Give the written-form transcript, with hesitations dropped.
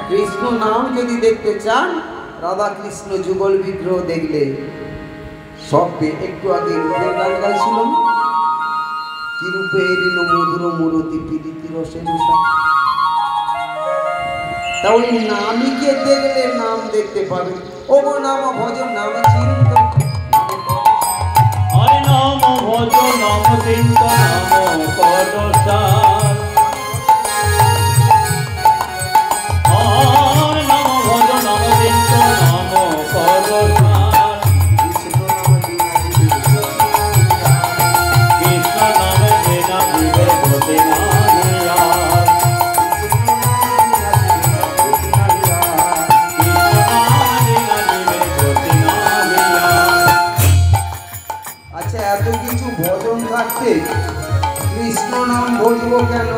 कृष्ण नाम यदि देखते चान राधा कृष्ण जुगल विग्रह देखले सबके एकटू आगे रूपेर गान गाइছিলাম কি রূপে এরিল মধুর মূরতি প্রীতি রসে রসা তাহলে নামীকে দেখলে নাম দেখতে পাবে ও নাম ভজন নাম চিন্তন হরে নাম ভজন নাম চিন্তন নাম করসা कृष्ण नाम भजबो केन